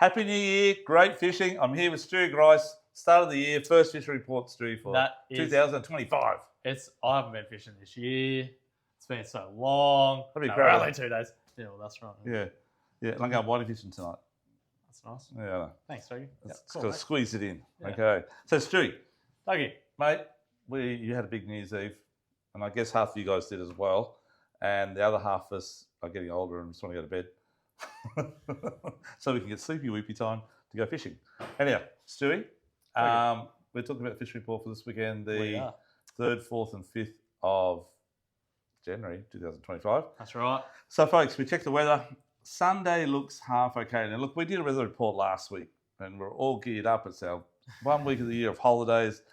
Happy New Year. Great fishing. I'm here with Stewie Grice. Start of the year. First fishing report, Stewie, for 2025. I haven't been fishing this year. It's been so long. Only 2 days. Yeah, well, that's right. Yeah. And I'm going whiting fishing tonight. That's nice. Yeah. Thanks, Dougie. Got to squeeze it in. Yeah. Okay. So, Stewie. Dougie. Mate, you had a big New Year's Eve, and I guess half of you guys did as well, and the other half of us are getting older and just want to go to bed. So we can get sleepy weepy time to go fishing. Anyhow, Stewie, we're talking about the fishing report for this weekend, the 3rd, 4th and 5th of January 2025. That's right. So, folks, we checked the weather. Sunday looks half okay. Now, look, we did a weather report last week, and we're all geared up. It's our 1 week of the year of holidays.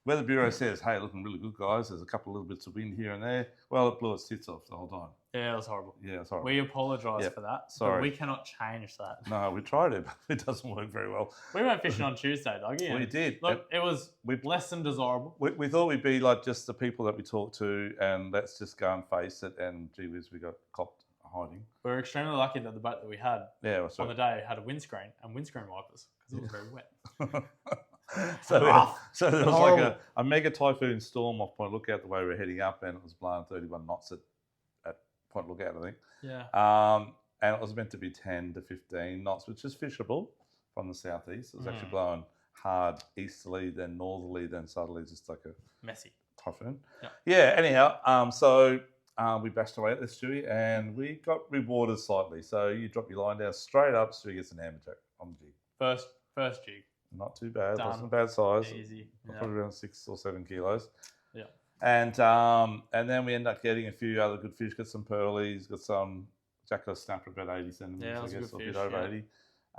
Weather Bureau says, hey, looking really good, guys. There's a couple of little bits of wind here and there. Well, it blew its tits off the whole time. Yeah, it was horrible. Yeah, it's horrible. We apologise for that. Sorry. But we cannot change that. No, we tried it, but it doesn't work very well. We went fishing on Tuesday, Dougie. We did. Look, it was less than desirable. We thought we'd be like just the people that we talk to, and let's just go and face it. And gee whiz, we got copped hiding. We were extremely lucky that the boat that we had on the day had a windscreen and windscreen wipers because it was very wet. So there was like a mega typhoon storm off Point Lookout the way we were heading up, and it was blowing 31 knots at Point Lookout, I think. Yeah. And it was meant to be 10 to 15 knots, which is fishable from the southeast. It was actually blowing hard easterly, then northerly, then southerly, just like a messy typhoon. Yeah. Anyhow, so we bashed away at this, Stewie, and we got rewarded slightly. So you drop your line down straight up, Stewie gets an hammerjack on the jig. First jig. Not too bad. Done. Wasn't a bad size. Easy. Probably around 6 or 7 kilos. Yeah. And then we end up getting a few other good fish. Got some pearlies. Got some jackal snapper about 80 centimetres. Yeah, I guess a bit bit over 80. It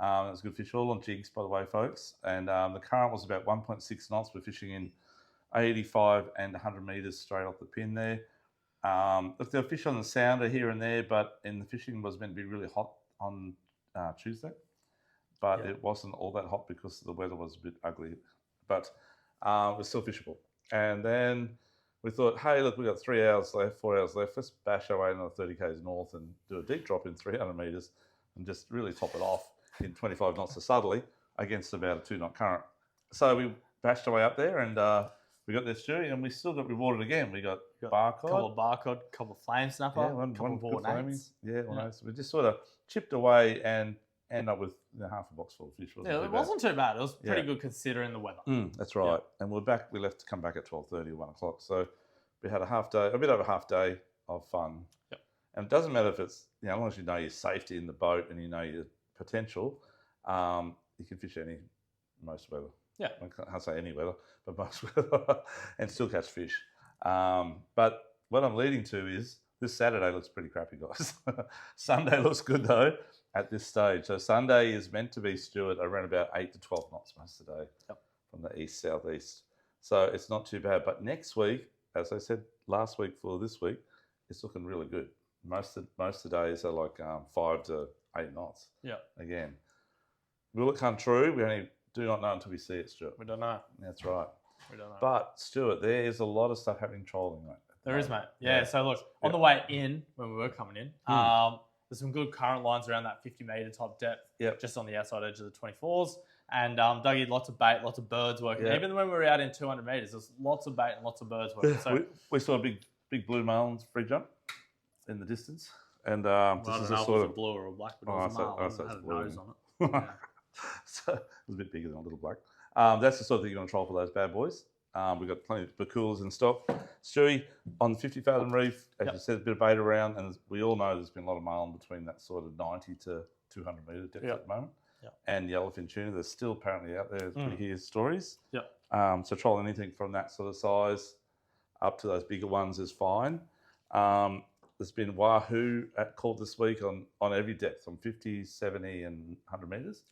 was good fish. All on jigs, by the way, folks. And the current was about 1.6 knots. We're fishing in 85 and 100 metres straight off the pin there. Look, there were fish on the sounder here and there, but the fishing was meant to be really hot on Tuesday. But it wasn't all that hot because the weather was a bit ugly. But it was still fishable. And then we thought, hey, look, we've got 3 hours left, 4 hours left. Let's bash our way another 30 k's north and do a deep drop in 300 metres and just really top it off in 25 knots of southerly against about a 2 knot current. So we bashed our way up there, and we got this Stewie, and we still got rewarded again. We got barcode. Couple of barcode, couple of flame snapper, couple of ball names. So we just sort of chipped away and end up with half a box full of fish. It wasn't too bad. It was pretty good considering the weather. That's right. Yeah. And we're back. We left to come back at 12:30 or 1 o'clock. So we had a bit over a half day of fun. Yep. And it doesn't matter if it's, as long as you know your safety in the boat and you know your potential, you can fish most weather. Yeah. I can't say any weather, but most weather, and still catch fish. But what I'm leading to is this Saturday looks pretty crappy, guys. Sunday looks good, though, at this stage. So Sunday is meant to be, Stuart, around about 8 to 12 knots most of the day from the east-southeast. So it's not too bad. But next week, as I said last week for this week, it's looking really good. Most of the days are like 5 to 8 knots. Yeah. Again. Will it come true? We only do not know until we see it, Stuart. We don't know. That's right. We don't know. But, Stuart, there is a lot of stuff happening trolling, mate. There is, mate. Yeah, so look, on the way in, when we were coming in, there's some good current lines around that 50-metre type depth, just on the outside edge of the 24s. And Dougie, lots of bait, lots of birds working. Even when we were out in 200 metres, there's lots of bait and lots of birds working. So we saw a big blue marlin free jump in the distance. And this is a sort of blue or a black, but it was a marlin. It had a nose on it. Yeah. So it was a bit bigger than a little black. That's the sort of thing you want to troll for those bad boys. We've got plenty of bakulas in stock. Stewie, on the 50 fathom reef, as you said, a bit of bait around, and we all know there's been a lot of marlin between that sort of 90 to 200 metre depth at the moment. And yellowfin tuna, they're still apparently out there. We hear stories. So troll anything from that sort of size up to those bigger ones is fine. There's been wahoo caught this week on every depth, on 50, 70 and 100 metres.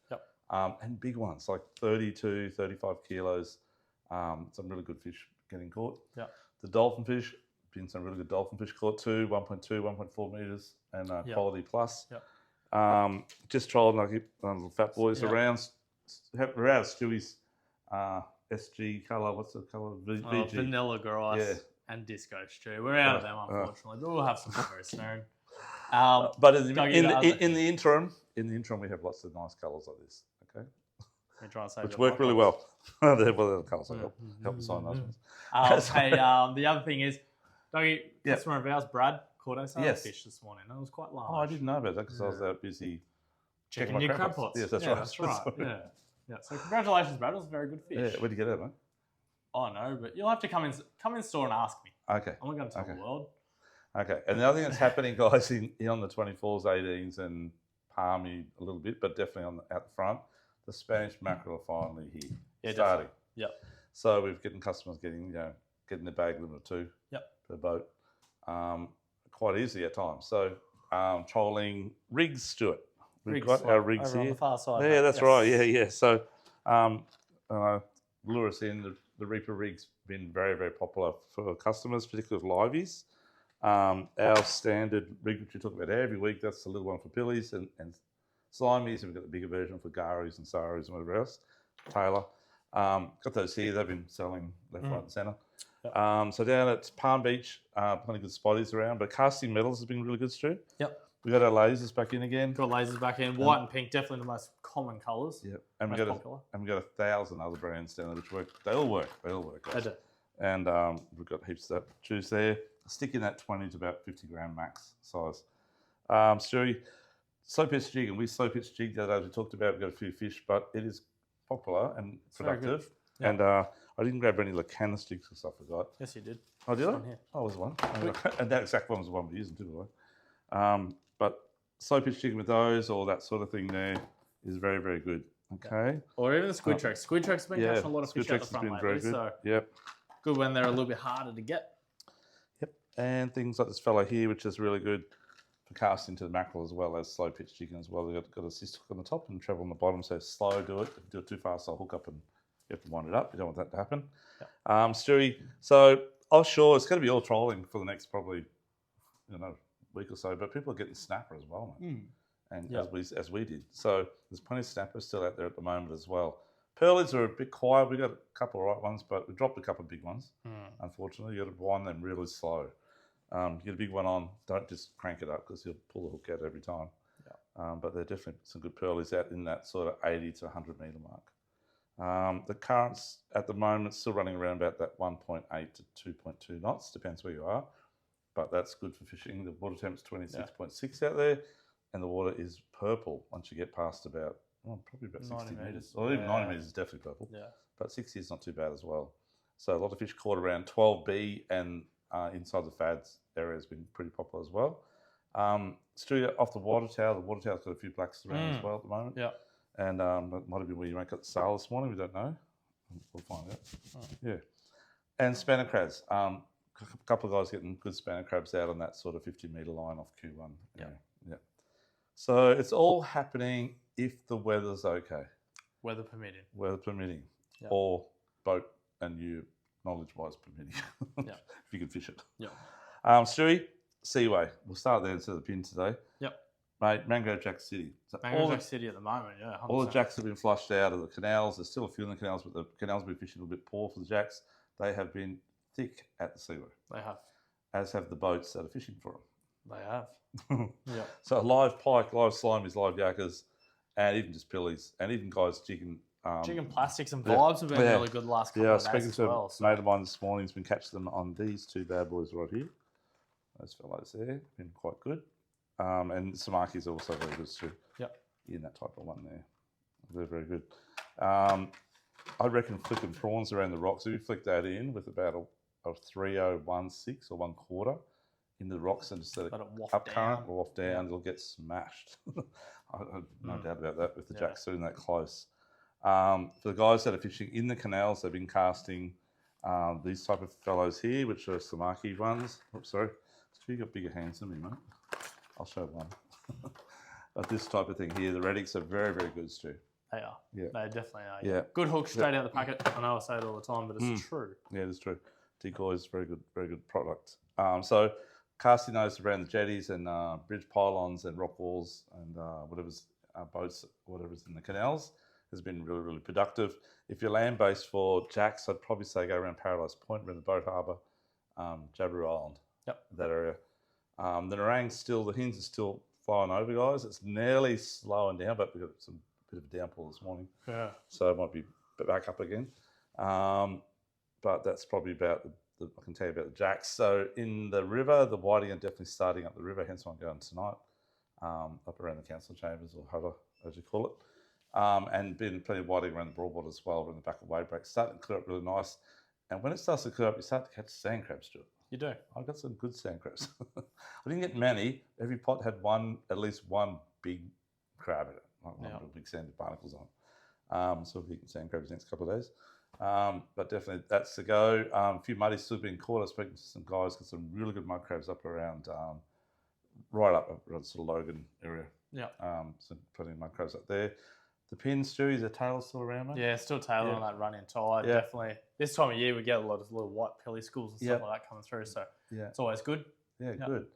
And big ones, like 32, 35 kilos. Some really good fish getting caught. The dolphin fish, been some really good dolphin fish caught too, 1.2, 1.4 metres and quality plus. Just trolling like little fat boys around. We're out of Stewie's SG colour. What's the colour? VG. Vanilla Grice and Disco Stew. We're out of them, unfortunately, but we'll have some very soon. But in Dougie, the interim, we have lots of nice colours like this. Okay. You're trying to say Which work really well. They're the colours I help sign those ones. Hey, the other thing is, Dougie, customer of ours, Brad, caught us a fish this morning. It was quite large. Oh, I didn't know about that because I was out busy checking your crab pots. Yes, that's right. That's right. Yeah. So congratulations, Brad. It was a very good fish. Yeah. Where'd you get it, mate? Oh no, but you'll have to come in store and ask me. Okay. I'm not going to tell the world. Okay. And the other thing that's happening, guys, on the 24s, 18s, and palmy a little bit, but definitely out the front, the Spanish mackerel are finally here. Yeah, starting. Definitely. Yep. So we're getting customers getting their bag limit of 2 per boat, quite easily at times. So trolling rigs, Stuart. We've got our rigs here. On the far side. Yeah, that's right. Yeah. So lure us in. The Reaper rig's been very, very popular for customers, particularly with liveys. Our standard rig, which we talk about every week, that's the little one for pillies and slimies, and we've got the bigger version for garis and saris and whatever else. Taylor. Got those here. They've been selling left, right, and centre. Yep. So down at Palm Beach, plenty of good spotties around, but casting metals has been really good, Stu. Yep. We got our lasers back in again. Got lasers back in. White and pink, definitely the most common colours. Yep. And we got 1,000 other brands down there which work. They all work. Guys. They do. And we've got heaps of that juice there. Stick in that 20 to about 50 gram max size. Stewie, slow pitch jig, and we slow pitch jig the other day, as we talked about. We've got a few fish, but it is popular and productive. Yep. And I didn't grab any Lacana sticks or stuff I forgot. Yes, you did. Oh, did I? Oh, was one. And that exact one was the one we're using too, by the way. But slow pitch jigging with those or that sort of thing there is very, very good. Okay. Or even the squid tracks. Squid tracks have been catching a lot of fish out the front lately. Very good. So yep. Good when they're a little bit harder to get. Yep. And things like this fellow here, which is really good for casting to the mackerel as well as slow pitch jigging as well. They've got a assist hook on the top and treble on the bottom. So slow, do it. If you do it too fast, I'll hook up and you have to wind it up. You don't want that to happen. Yep. Stewie, so offshore, it's going to be all trolling for the next probably, week or so, but people are getting snapper as well, mate. And as we did. So there's plenty of snappers still out there at the moment as well. Pearlies are a bit quiet. We got a couple of right ones, but we dropped a couple of big ones. Unfortunately, you got to wind them really slow. Get a big one on. Don't just crank it up because you'll pull the hook out every time. But there are definitely some good pearlies out in that sort of 80 to 100 metre mark. The currents at the moment still running around about that 1.8 to 2.2 knots. Depends where you are. But that's good for fishing. The water temp's 26.6 out there, and the water is purple once you get past about, probably about 60 metres. Or even 90 metres is definitely purple. Yeah. But 60 is not too bad as well. So a lot of fish caught around 12B and inside the fads area has been pretty popular as well. Straight off the water tower got a few blacks around as well at the moment. Yeah. And that might have been where you got the sail this morning. We don't know. We'll find out. Yeah. And spanner crabs. A couple of guys getting good spanner crabs out on that sort of 50 metre line off Q1. Yeah. So it's all happening if the weather's okay. Weather permitting. Yep. Or boat and you knowledge-wise permitting. If you can fish it. Yeah. Stewie, Seaway. We'll start there instead of the pin today. Yep. Mate, Mangrove Jack City. So Mangrove Jack City at the moment, 100%. All the jacks have been flushed out of the canals. There's still a few in the canals, but the canals have been fishing a little bit poor for the jacks. They have been thick at the Seaway. They have. As have the boats that are fishing for them. They have. Yeah. So live pike, live slimies, live yakkers, and even just pillies, and even guys jigging. Jigging plastics and vibes have been really good the last couple of days speaking as to well. A mate of mine this morning, he's been catching them on these two bad boys right here. Those fellows there, been quite good. And Samaki's also very good too. Yep. In that type of one there. They're very good. I reckon flicking prawns around the rocks, if you flick that in with about a 3016 or 1/4 in the rocks and just let it up current or off down, it'll get smashed. I have no doubt about that with the jacks sitting that close. For the guys that are fishing in the canals, they've been casting these type of fellows here, which are Samaki ones. Oops, sorry. So you got bigger hands than me, mate. I'll show one. But this type of thing here, the Reddicks are very, very good too. They are. Yeah. They definitely are. Yeah. Good hook straight out the packet. I know I say it all the time, but it's true. Yeah, it's true. Decoy is very good product. So casting those around the jetties and bridge pylons and rock walls and whatever's boats, whatever's in the canals has been really, really productive. If you're land-based for jacks, I'd probably say go around Paradise Point, around the boat harbour, Jabiru Island, that area. The the hens are still flying over, guys. It's nearly slowing down, but we've got some bit of a downpour this morning. Yeah. So it might be back up again. But that's probably about I can tell you about the jacks. So in the river, the whiting are definitely starting up the river, hence why I'm going tonight, up around the council chambers or hover, as you call it. And been plenty of whiting around the broadwater as well, around the back of wave breaks, starting to clear up really nice. And when it starts to clear up, you start to catch sand crabs, Stuart. You do. I got some good sand crabs. I didn't get many. Every pot had at least one big crab in it, like one real big sandy barnacles on. So we'll get sand crabs next couple of days. But definitely that's the go. A few muddies still being caught. I was speaking to some guys, got some really good mud crabs up around, right up around sort of Logan area. Yeah. So plenty of mud crabs up there. The pins, Stewie, is the tail still around, mate? Yeah, still tailing on that running tide. Yeah. Definitely. This time of year, we get a lot of little white pelly schools and stuff like that coming through. So it's always good. Yeah, good.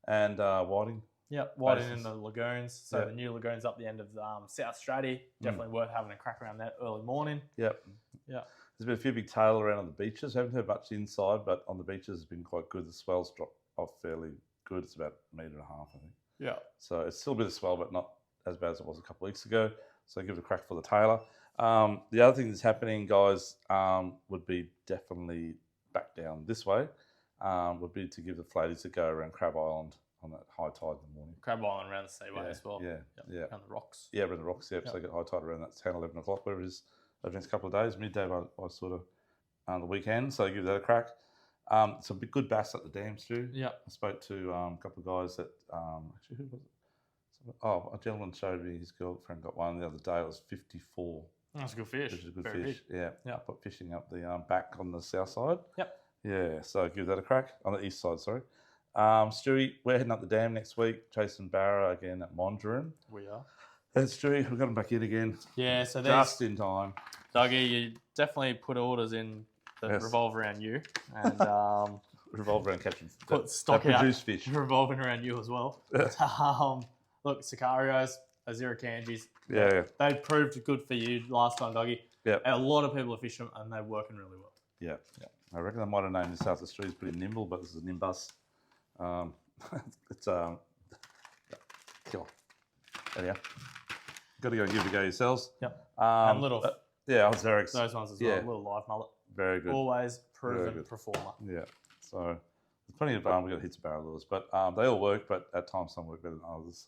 And whiting. Yep, whiting in the lagoons. So the new lagoons up the end of South Stratty. Definitely worth having a crack around that early morning. Yep. Yeah. There's been a few big tail around on the beaches. Haven't heard much inside, but on the beaches it's been quite good. The swell's dropped off fairly good. It's about 1.5 meters, I think. Yeah. So it's still a bit of swell, but not as bad as it was a couple of weeks ago. So give it a crack for the tailor. The other thing that's happening, guys, would be definitely back down this way, would be to give the flaties a go around Crab Island on that high tide in the morning. Crab Island around the Seaway as well. Yeah. Around the rocks. Yeah, around the rocks, So you get high tide around that 10, 11 o'clock, whatever it is, over the next couple of days. Midday by sort of the weekend, so give that a crack. Some good bass at the dams too. Yeah. I spoke to a couple of guys that, actually, who was it? A gentleman showed me his girlfriend got one the other day. It was 54. That's a good fish. Which is a good Very fish. big. Yeah. But fishing up the back on the south side. Yep. Yeah, so give that a crack. On the east side, sorry. Stewie, we're heading up the dam next week. Chasing Barra again at Mondrian. We are. That's Stewie. We've got him back in again. Yeah, so just in time. Dougie, you definitely put orders in that revolve around you. And revolve around catching put stock out produce fish. Revolving around you as well. Look, Sicarios, Azira Kanjis. Yeah. They proved good for you last time, Dougie. Yeah. A lot of people are fishing them and they're working really well. Yeah. I reckon I might have named this South Australia's pretty nimble, but this is a Nimbus. It's anyhow. Got to go and give it a go yourselves. Yep. And little. Ozerix. Those ones as well. Little live mullet. Very good. Always proven performer. Yeah. So there's plenty of we got hits of barrel lures, but they all work. But at times some work better than others.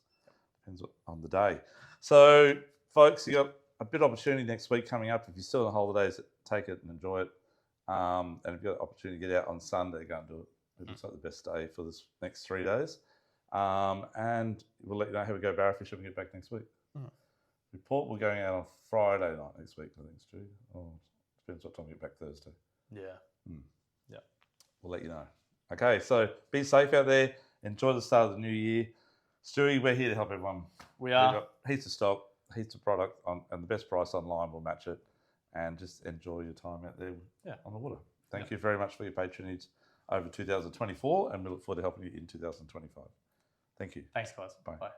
Depends on the day. So folks, you got a bit of opportunity next week coming up. If you're still on holidays, take it and enjoy it. And if you've got an opportunity to get out on Sunday, go and do it. It looks like the best day for this next 3 days. And we'll let you know how we go barra fishing when we get back next week. Report, we're going out on Friday night next week, I think, Stu. Depends what time we get back Thursday. Yeah. Yeah. We'll let you know. Okay, so be safe out there. Enjoy the start of the new year. Stewie, we're here to help everyone. We are. We've got heaps of stock, heaps of product, and the best price online will match it. And just enjoy your time out there on the water. Thank you very much for your patronage over 2024, and we look forward to helping you in 2025. Thank you. Thanks, guys. Bye. Bye.